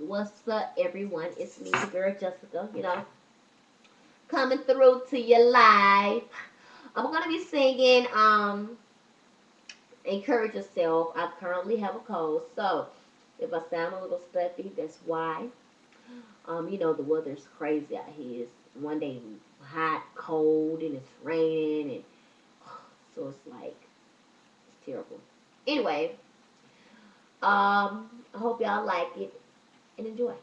What's up, everyone? It's me, the girl Jessica, coming through to your live. I'm gonna be singing Encourage Yourself. I currently have a cold, so if I sound a little stuffy, that's why. The weather's crazy out here. It's one day hot, cold, and it's raining, and so it's like it's terrible. Anyway, I hope y'all like it and enjoy.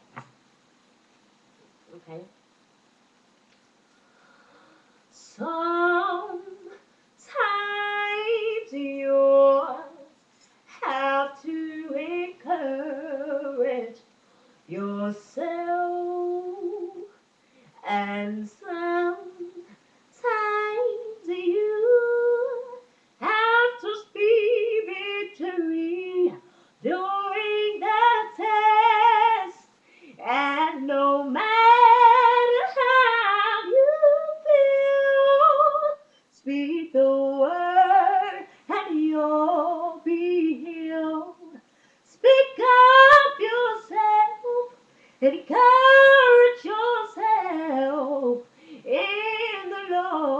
Okay. Sometimes you have to encourage yourself, and sometimes you have to speak victory during the test, and no matter how you feel, speak the word and you'll be healed. Speak up yourself, encourage yourself in the Lord.